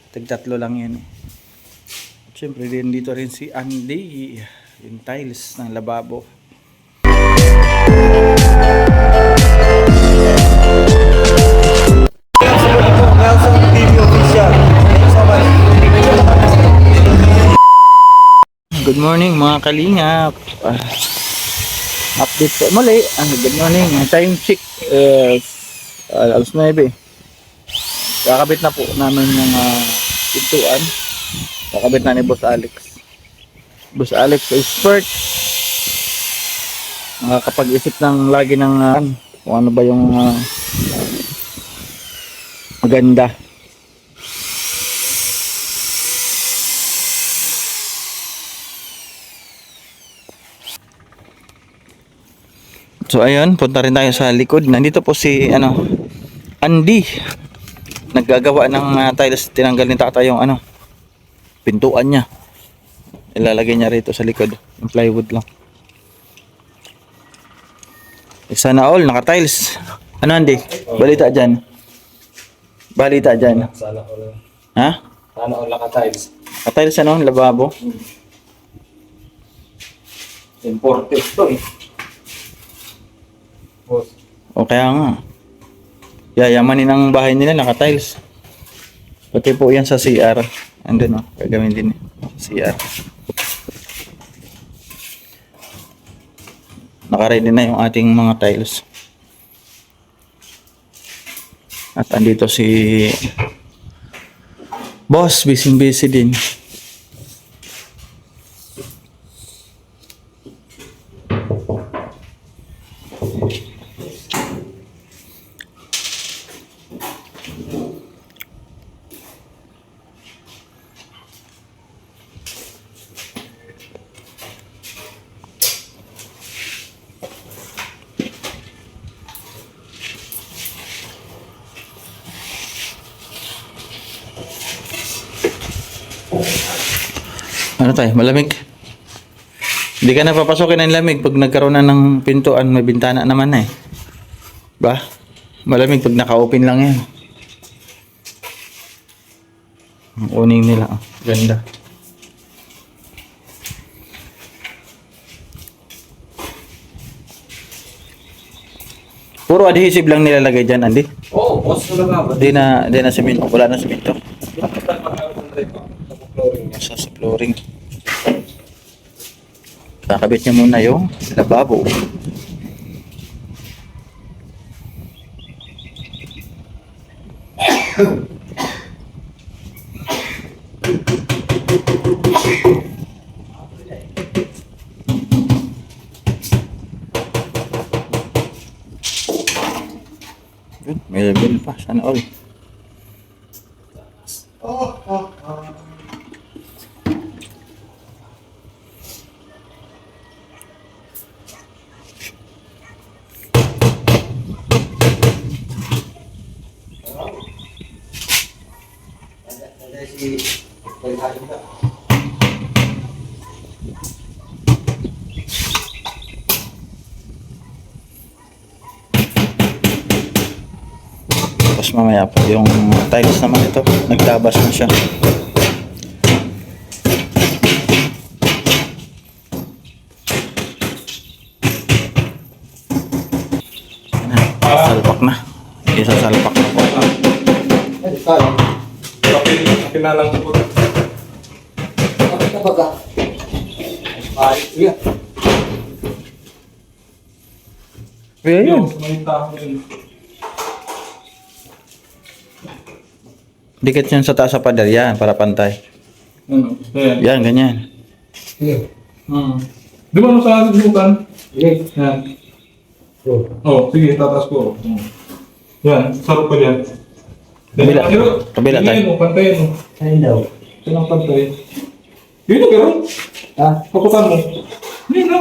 Tig-tatlo lang yan eh. At syempre din dito rin si Andy. Yung tiles ng lababo. Nelson TV official. Thank you so much. Good morning mga kalingap. Update po muli. Good morning. Time check is alas 9. Kakabit na po namin yung pintuan. Kakabit na ni Boss Alex. Boss Alex expert. Nakakapag-isip ng lagi ng kung ano ba yung maganda. So ayun, punta rin tayo sa likod. Nandito po si Andy. Naggagawa ng tiles. Tinanggal ni tata yung pintuan niya. Ilalagay niya rito sa likod. Yung plywood lang. Sana all naka-tiles. Ano Andy? Balita dyan. Balita dyan. Sana all. Ha? Sana all naka-tiles. Naka-tiles lababo. Imported to eh. O kaya nga. Yayamanin ang bahay nila naka-tiles. Pati po yan sa CR. Andun gagawin din CR. Naka-ready na yung ating mga tiles. At andito si Boss, busy din. Ano tayo? Malamig? Hindi ka na papasokin ng lamig pag nagkaroon na ng pintuan, may bintana naman na eh. Ba? Malamig pag naka-open lang yan. Ang uning nila. Ganda. Puro adhesive lang nilalagay dyan, Andy? Oo, boss na lang ba? Di na semento. Wala na semento. Sa flooring. Kakabit niya muna yung lababo. May level pa. Sana all. Tapos mamaya pa yung tiles naman ito, nagtabas na siya. Salpak na. Isasalpak na po. Kinalang ko. Bakit ka baga? Ay, iya. Kaya yun. Dikit yan sa taas sa pader. Yan, para pantay. Yan, ganyan. Iya. Di ba ano sa lutan? Iya. Yan. Oh, sige, tatas ko. Yan, sarap ko yan. Kabila. Kabila tayo. Pantayin mo, pantayin mo. Ayun daw. Silang pantay. Yun na, gano'n. Pakutan mo. Yun na.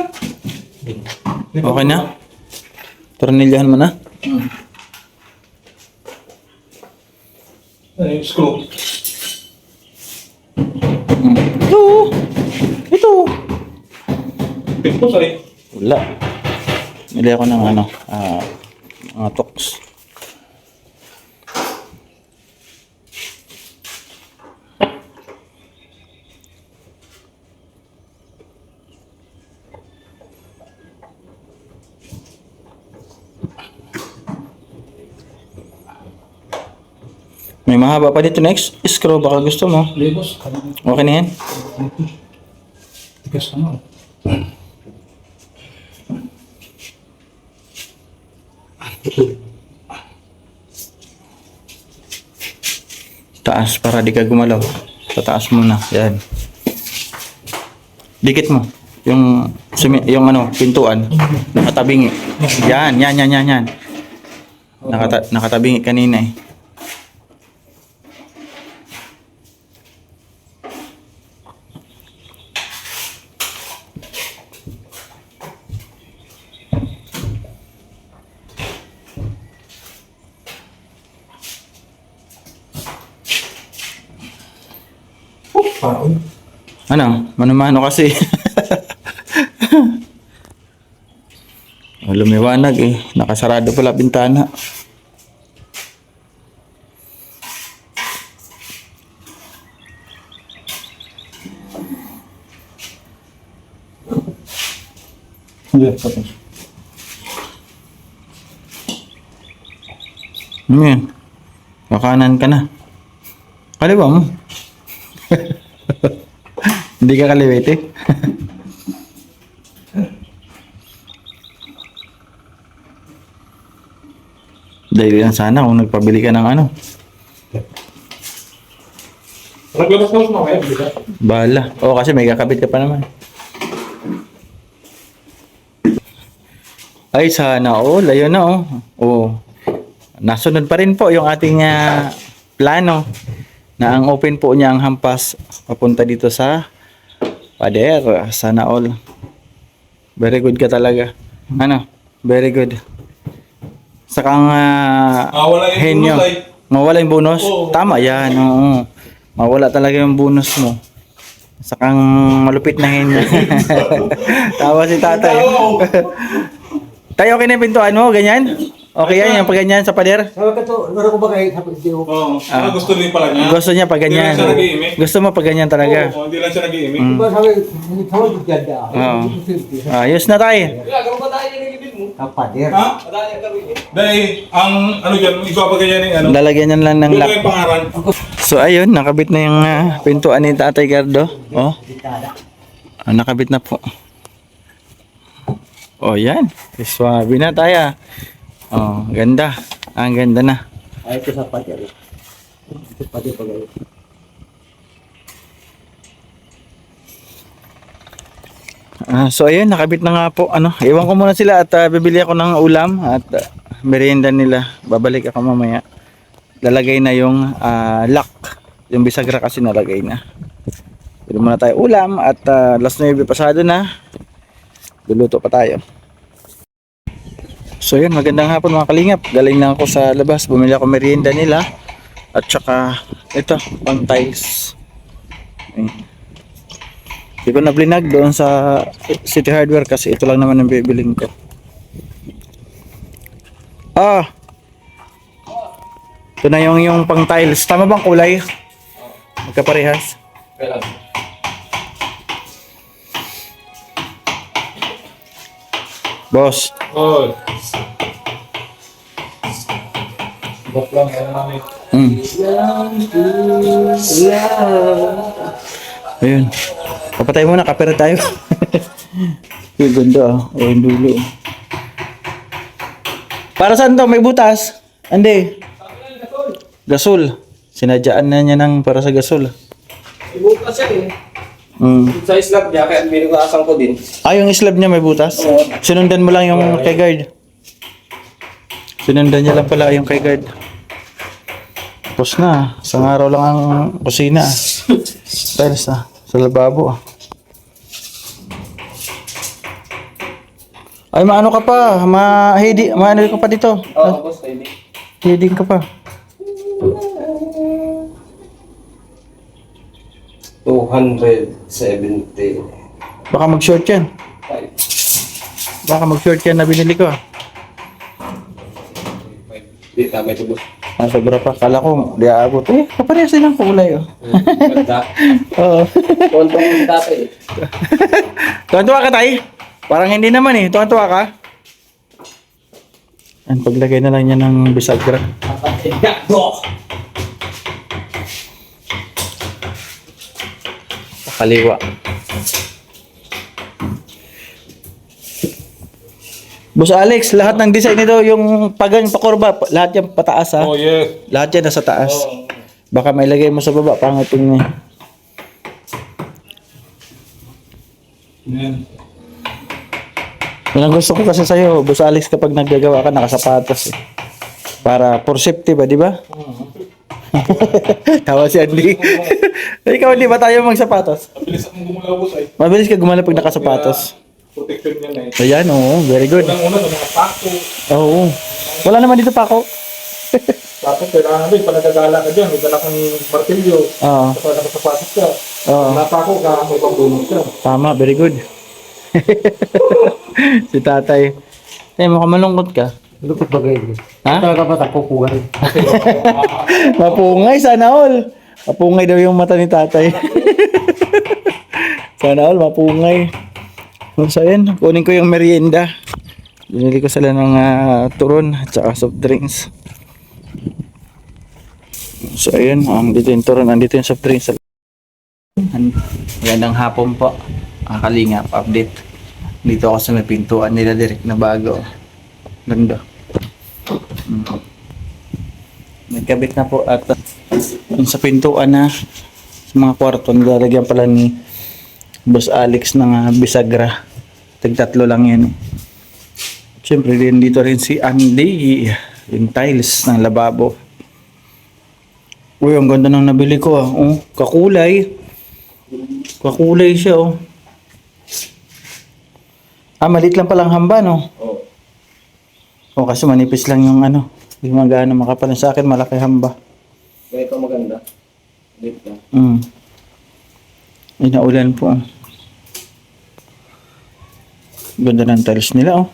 Okay na? Tornilyahan mo na? Ano yung screw? Ito! Ito! Pit ko sa'yo. Wala. Nili ako ng mga toks. May mahaba pa dito next. Screw baka gusto mo. Libos. Okay na yan. Tigas ano. Taas para di ka gumalaw. Sa taas muna. Yan. Dikit mo. Yung ano, pintuan. Nakatabingi. Yan. Nakatabingi kanina eh. Paon. Ano? Mano-mano kasi. Lumiwanag eh. Nakasarado pala bintana. Hindi, tapos. Ano yan? Kakanan ka na. Kaliwa mo. Hindi ka kaliwete. Dahil yan sana kung nagpabili ka ng ano. Naglabas na mo kaya, di ba? Bahala. Oo, kasi may kakabit ka pa naman. Ay, sana all. Ayun na oh. Oo. Nasunod pa rin po yung ating plano na ang open po niya ang hampas papunta dito sa pader. Sana all. Very good ka talaga. Ano? Very good. Sakang Mawala yung henyo. bonus, ay. Mawala yung bonus? Oo. Tama yan. Oo. Mawala talaga yung bonus mo. Sakang malupit na henyo. Tawa si tatay. Tayo okay na yung pintuan mo? Ganyan? Okay yan, yung pag ganyan sa pader? Sabi ka to, meron ko ba kayo sa pagdiyo? Oo. Gusto rin pala niya. Gusto niya pag ganyan. Hindi lang siya nag-iimik. Gusto mo pag ganyan talaga. Oo, hindi lang siya nag-iimik. Diba sabi, hindi ka magaganda. Oo. Ayos na tayo. Kapader. Ha? Dahil, ang ano dyan, ipapaganyan yung ano. Lalagyan niya lang ng Ito lock. yung pangaran. So ayun, nakabit na yung pintuan ni Tatay Gardo. Oh. Nakabit na po. Oh, yan. Swabe na tayo. Oh, ganda. Ang ganda na. Ay, ito sa pader. Ito pader pa kayo. So ayun, nakabit na nga po. Ano, iwan ko muna sila at bibili ako ng ulam at merienda nila. Babalik ako mamaya. Lalagay na yung lock. Yung bisagra kasi nalagay na. Bili muna tayo ulam at last 9 pasado na. Luluto pa tayo. So yun, magandang hapon mga kalingap. Galing lang ako sa labas. Bumili ako merienda nila. At saka ito, pang tiles. Ayun. Hindi ko na blinag doon sa City Hardware kasi ito lang naman ang bibiling ko. Ito na yung pang tiles. Tama bang kulay? Magkaparehas? Boss. Oh. Bok lang, yan namin. Ayun. Papatay muna, kapera tayo. Yung ganda o yung dulo. Para saan to? May butas? Ande. Gasol. Sinadyaan na niya ng para sa gasol. Bukas yan eh. Sa slab niya, kaya biniglasan ko din. Yung slab niya may butas? Sinundan mo lang yung kay guard. Sinundan niya lang pala yung kay guard. Tapos na. Isang araw lang ang kusina. Tiles na. Sa lababo. Ay, maano ka pa. Maano ka pa dito. Oo, boss, pwede. Heading ka pa. 270. Baka mag-short yan. Baka mag-short yan na binili ko. Di, tama ito, boss. Sobra pa. Kala ko, di aabot. Kaparehas din ang kulay. Ganda. Oo. Kontong yung dati eh. Tuwan-tuwa ka tayo? Parang hindi naman eh. Tuwan-tuwa ka? Ang paglagay na lang niya ng bisagra. kaliwa. Boss Alex, lahat ng design nito, yung pagang pakurba, lahat yan pataas ha. Oh, yes. Lahat yan nasa taas. Oh. Baka may lagay mo sa baba, pangating niya. Yan. Yan ang gusto ko kasi sa'yo, Boss Alex, kapag naggagawa ka, nakasapatos. Para for safety ba, di ba? Tawa si Andy. Ikaw, hindi ba tayo magsapatos? Mabilis akong gumulaw boss ay. Mabilis ka gumala pag nakasapatos. Protection niya na eh. Ayan, oo, very good. Unang-una ng mga pako. Oo. Wala naman dito pa ako. Tapos kailangan din, pag nagagala ka dyan, may dala kang martilyo. Oo. Kapag nakasapatos ka, Oo. napako ka, may pagdunod ka. Tama, very good. Si tatay. Mukhang malungkot ka. Lupit bagay. Ha? Talaga ba takukuha rin? Mapungay, sana all. Mapungay daw yung mata ni tatay. Sana all, mapungay. So, ayan, kunin ko yung merienda. Binili ko sila ng turon at saka soft drinks. So, ayan, andito yung turon, andito yung soft drinks. Magandang hapon po. Kalingap, update. Dito ako sa may pintuan nila direct na bago. Ganda. Nagkabit na po at yung sa pintuan na sa mga kwarto, nilalagyan pala ni Boss Alex ng bisagra. Tag-tatlo lang yan. Siyempre din dito rin si Andy. Yung tiles ng lababo. Uy, ang ganda ng nabili ko Oh, kakulay. Kakulay siya maliit lang palang hamba no? Oo. Kasi manipis lang yung yung magana makapal sa akin, malaki hamba. Ganito maganda. Dito. Ay, naulan po. Ganda ng tiles nila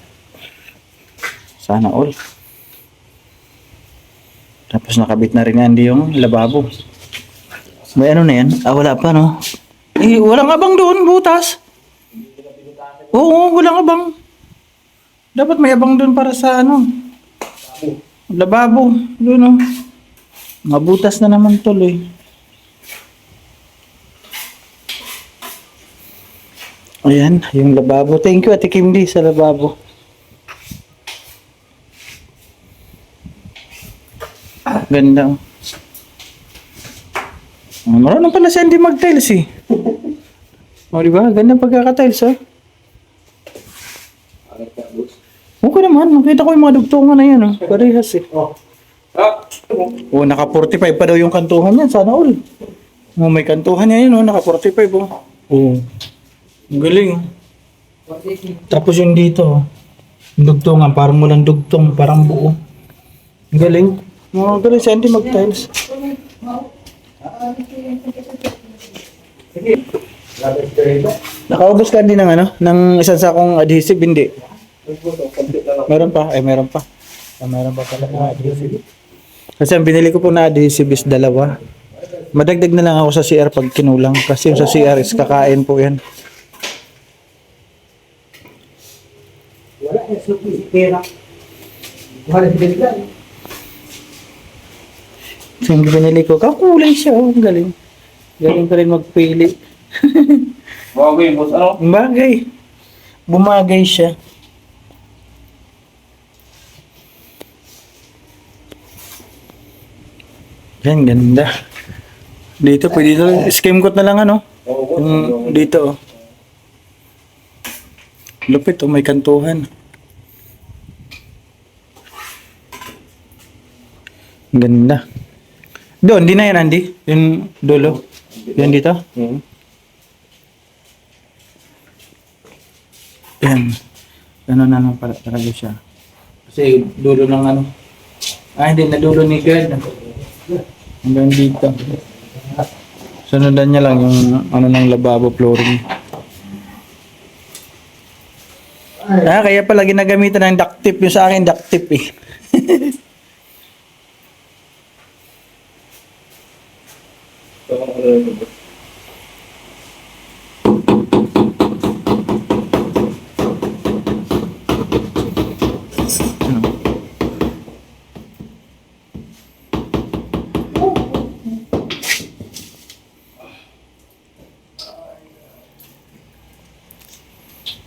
Sana all. Tapos nakabit na rin Andy yung lababo. May ano na yan? Wala pa no? Walang abang doon, butas. Oo, walang abang. Dapat may abang doon para sa lababo. Doon mabutas na naman tuloy. Ayan, yung lababo. Thank you, Ate Kimdi, sa lababo. Ganda. Marunong pala si Andy mag-tiles diba? Ganda pagkaka-tiles Okay naman, nakita ko yung mga dugtungan na yan Parehas naka 45 pa daw yung kantuhan yan, sana all. May kantuhan yan naka 45 Ang galing Tapos yung dito yung dugtungan, parang walang dugtong, parang buo. Ang galing. Galing si Andy mag-tiles. Nakaubos ka din ng isang sakong adhesive, hindi? Meron pa? Meron pa. Meron pa pala na adhesive. Kasi ang binili ko po na adhesive is 2. Madagdag na lang ako sa CR pag kinulang. Kasi yung sa CR is kakain po yan. Wala, pera. Wala, binigyan. Yung binili ko, kakulay siya. Ang galing. Galing ka rin magpili. Bagay, boss. Ano? Bagay. Bumagay siya. Yan, ganda. Dito, pwede dito. Skim coat na lang Yung dito Lupit may kantuhan. Ganda. Doon, di na yan, Andy. Yung dulo. Yan dito. Yan. Ano na lang pala talaga siya. Kasi dulo ng hindi na dulo ni God. Hanggang dito. Sundan niya lang yung ng lababo flooring. Kaya pala ginagamitan ng duct tape. Yung sa akin duct tape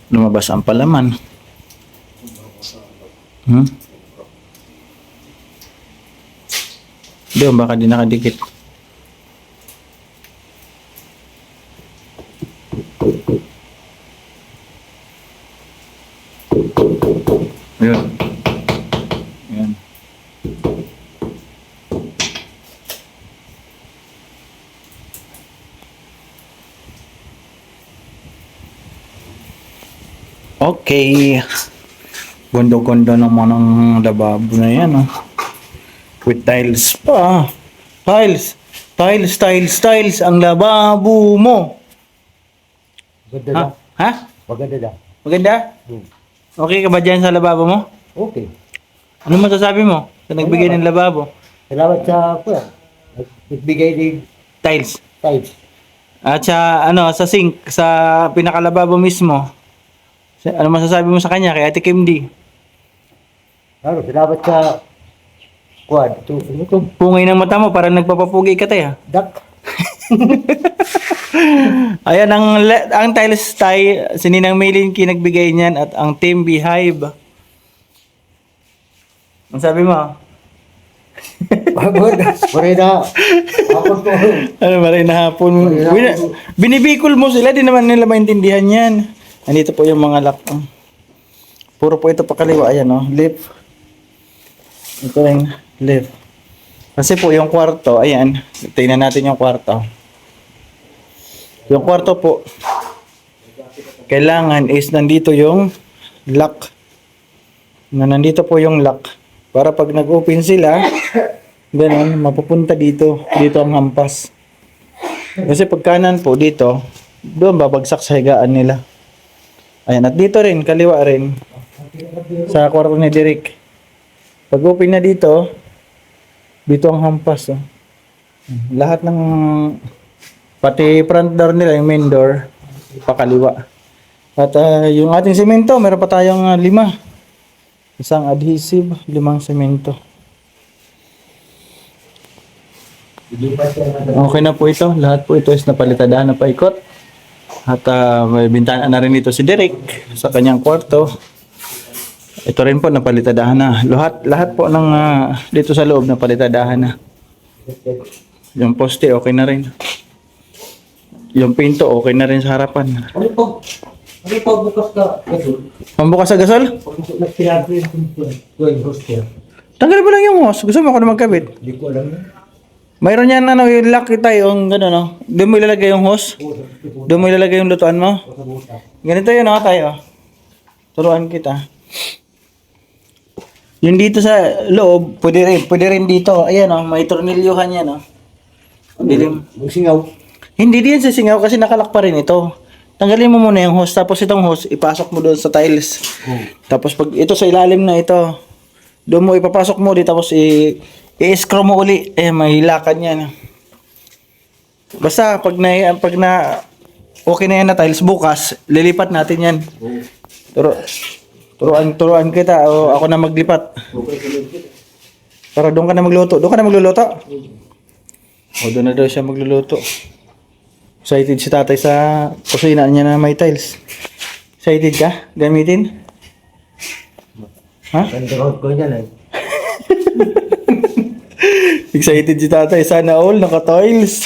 Lumabas ang palaman. Doon, baka di nakadikit. Ayun. Ayun. Okay. Gondo-gondo naman ang lababo na yan, oh. With tiles pa. Tiles. Tiles, tiles, tiles. Ang lababo mo. Maganda Ha? na. Ha? Maganda na. Maganda? Okay ka ba dyan sa lababo mo? Okay. Ano masasabi mo sa nagbigay ng lababo? Salamat sa kuya. Nagbigay ng Tiles. tiles. At sa sa sink, sa pinakalababo mismo. Ano masasabi mo sa kanya kay Ate Kim D? Ano, salamat sa kuwan. Ito, Pungay ng mata mo parang nagpapapugi ka tayo. duck. Ayan ang tiles tay si Ninang Melinky nagbigay niyan at ang Team Beehive. Ang sabi mo? Marina. Ako po. Ano ba rin na hapon? Binibikol mo sila, di naman nila maintindihan yan. Andito po yung mga lock. Puro po ito pakaliwa. Ayan, oh. Left. Ito rin. Left. Kasi po yung kwarto, ayan. Tingnan natin yung kwarto. Yung kwarto po, kailangan is nandito yung lock. Nandito po yung lock. Para pag nag-open sila, ganun, mapupunta dito. Dito ang hampas. Kasi pag kanan po dito, doon babagsak sa higaan nila. Ayan, at dito rin, kaliwa rin. Sa kwarto ni Derek. Pag open na dito, dito ang hampas. Oh. Lahat ng, pati front door nila, yung main door, pakaliwa. At yung ating semento, meron pa tayong 5. Isang adhesive, 5 semento. Okay na po ito. Lahat po ito is napalitadahan na paikot. At may bintana na rin ito si Derek sa kanyang kwarto. Ito rin po napalitadahan na. Lahat po ng dito sa loob napalitadahan na. Yung poste okay na rin. Yung pinto okay na rin sa harapan. Ano po? Ano po bukas ka? Pambukas sa gasol? Nagpilado yung hostel. Tanggalin mo lang yung hose. Gusto mo ako na magkabit? Hindi ko alam na. Mayroon yan yung lock tayo, yung gano'n, no? Doon mo ilalagay yung hose. Doon mo ilalagay yung lutuan mo. Ganito yun, no, tayo. Turuan kita. Yung dito sa loob, pwede rin dito. Ayan, oh, may tornilyuhan yan, no? Dilim. Yung singaw. Hindi din sa singaw kasi nakalak pa rin ito. Tanggalin mo muna yung hose, tapos itong hose, ipasok mo doon sa tiles. Tapos pag ito sa ilalim na ito, doon mo ipapasok mo dito, tapos i-screw mo uli. May hilakan yan. Basta pag na okay na yan na tiles, bukas, lilipat natin yan. Turuan kita, o ako na maglipat. Pero doon ka na magluto. Doon ka na magluluto? O doon na daw siya magluluto. Excited si tatay sa kusina niya na may tiles. Excited ka? Gamitin? Ha? Ganda ko niyan eh. Excited si tatay. Sana all naka-tiles.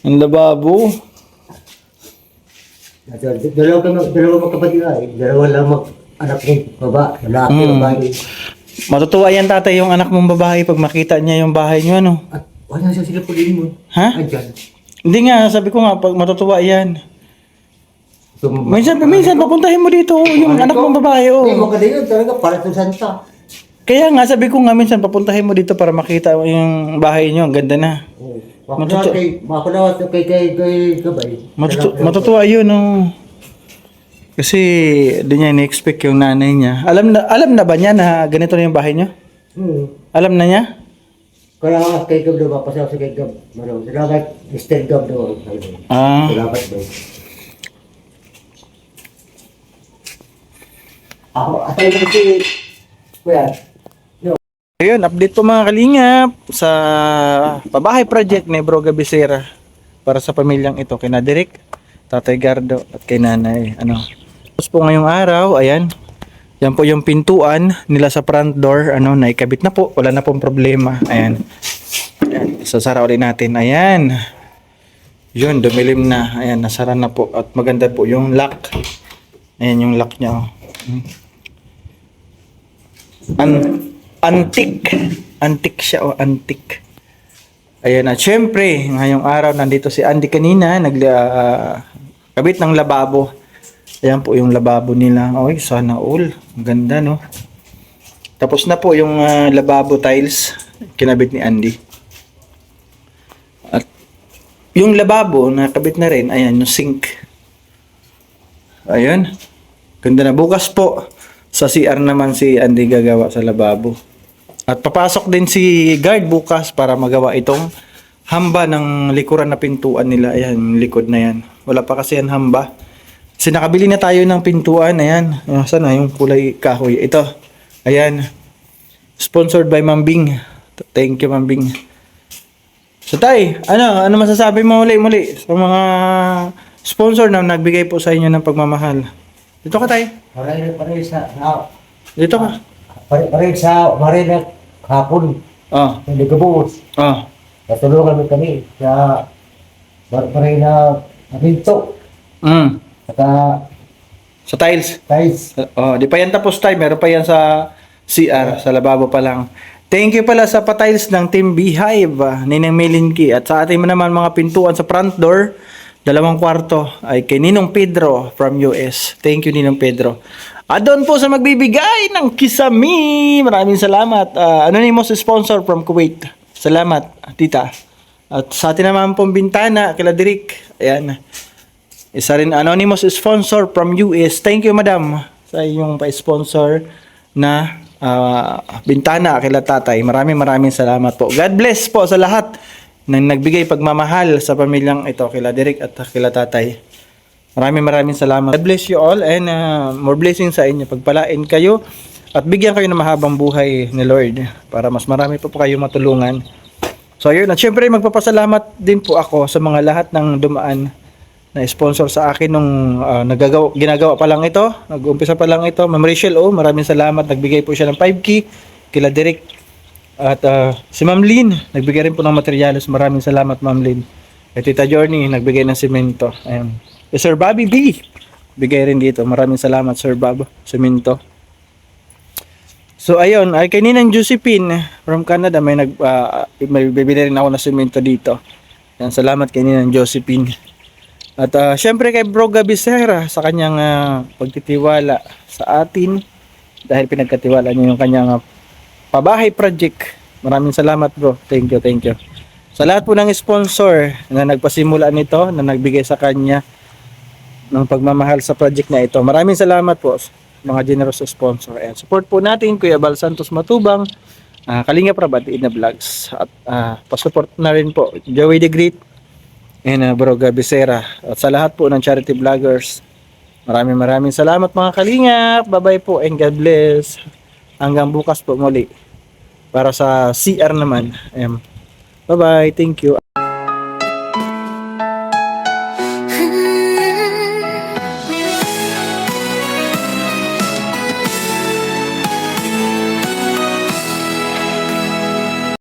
Ang lababo. Dalawa magkapatid na eh. Dalawa lang anak ng baba. Lalaki, babae. Matutuwa yan tatay yung anak mong babae pag makita niya yung bahay niyo ano. At wala siya sila pulin mo. Ha? Andyan. Hindi nga, sabi ko nga pag matutuwa yan. So, Minsan papuntahin mo dito yung anak mong babae oh. Eh, maganda yun talaga. Para sa santa. Kaya nga sabi ko nga minsan papuntahin mo dito para makita yung bahay niyo, ang ganda na. Makunawat kay Gabay. Matutuwa yun oh. Kasi di niya in-expect yung nanay niya. Alam na ba niya na ganito na yung bahay niyo? Alam na niya? Kaya nga kay Gab daw, papasaw sa kay Gab. Salamat, Mr. Gab daw. Ah. Salamat daw. Ako, atay ko si... Kuya. Ayun, update po mga kalingap sa pabahay project ni Bro Gabisera para sa pamilyang ito kina Derek, Tatay Gardo at kay Nanay Tapos po ngayong araw, ayan. Yan po yung pintuan nila sa front door, naikabit na po. Wala na pong problema. Ayan. Ayan. Sasara ulit natin. Ayan. Yun, dumilim na. Ayan, nasara na po. At maganda po yung lock. Ayan yung lock niya. Oh. Antique. Antique siya, oh. Antique. Ayan, at syempre, ngayong araw, nandito si Andy kanina. Kabit ng lababo. Ayan po yung lababo nila. Oy, sana all. Ang ganda, no? Tapos na po yung lababo tiles. Kinabit ni Andy. At yung lababo, nakabit na rin. Ayan, yung sink. Ayan. Ganda na. Bukas po, sa CR naman si Andy gagawa sa lababo. At papasok din si guard bukas para magawa itong hamba ng likuran na pintuan nila. Ayan, yung likod na yan. Wala pa kasi yan hamba. Kasi nakabili na tayo ng pintuan. Ayan. Sana yung kulay kahoy. Ito. Ayan. Sponsored by Ma'am Bing. Thank you, Ma'am Bing. So, tay, ano masasabi mo muli sa mga sponsor na nagbigay po sa inyo ng pagmamahal? Dito ka, tay. Pare sa Dito ka. pare sa marina hapon. Hindi ka buos. Natulungan mo kami sa marina pinto. Saka Sa tiles. guys, Di pa yan tapos, tay. Meron pa yan sa CR, sa lababo pa lang. Thank you pala sa pa-tiles ng Team Beehive, Ninang Melinki. At sa ating naman mga pintuan sa front door, 2 kwarto ay kay Ninong Pedro from US. Thank you, Ninong Pedro. At doon po sa magbibigay ng kisami. Maraming salamat. Anonymous sponsor from Kuwait. Salamat, tita. At sa atin naman pong bintana, kila Derek. Ayan. Isa rin anonymous sponsor from US. Thank you, madam, sa inyong pa-sponsor na bintana kila tatay. Maraming salamat po. God bless po sa lahat ng nagbigay pagmamahal sa pamilyang ito, kila Derek at kila tatay. Maraming salamat. God bless you all and more blessings sa inyo. Pagpalain kayo at bigyan kayo ng mahabang buhay ni Lord para mas marami pa po kayo matulungan. So ayun, at syempre magpapasalamat din po ako sa mga lahat ng dumaan na sponsor sa akin nung ginagawa pa lang ito, nag-umpisa pa lang ito. Ma'am Rachel, maraming salamat. Nagbigay po siya ng 5K kila Derek. At si Ma'am Lynn, nagbigay rin po ng materyales. Maraming salamat, Ma'am Lynn. At Tita Journey, nagbigay ng semento. Ayan. Sir Bobby B, bigay rin dito. Maraming salamat, Sir Bob. Semento. So ayun, ay kay Ninang Josephine from Canada, may bibili rin ako ng semento dito. Ayan, salamat kay Ninang Josephine. At syempre kay Bro Gabisera sa kanyang pagtitiwala sa atin dahil pinagkatiwala niya yung kanyang pabahay project. Maraming salamat, bro. Thank you. Sa lahat po ng sponsor na nagpasimula nito, na nagbigay sa kanya ng pagmamahal sa project na ito. Maraming salamat po mga generous sponsor. And support po natin Kuya Bal Santos Matubang, Kalinga Prab at Ina Vlogs. At pasupport na rin po Joey the Great and Bro Gabisera. At sa lahat po ng charity vloggers, maraming salamat mga Kalingap. Bye-bye po and God bless. Hanggang bukas po muli para sa CR naman. Bye-bye. Thank you.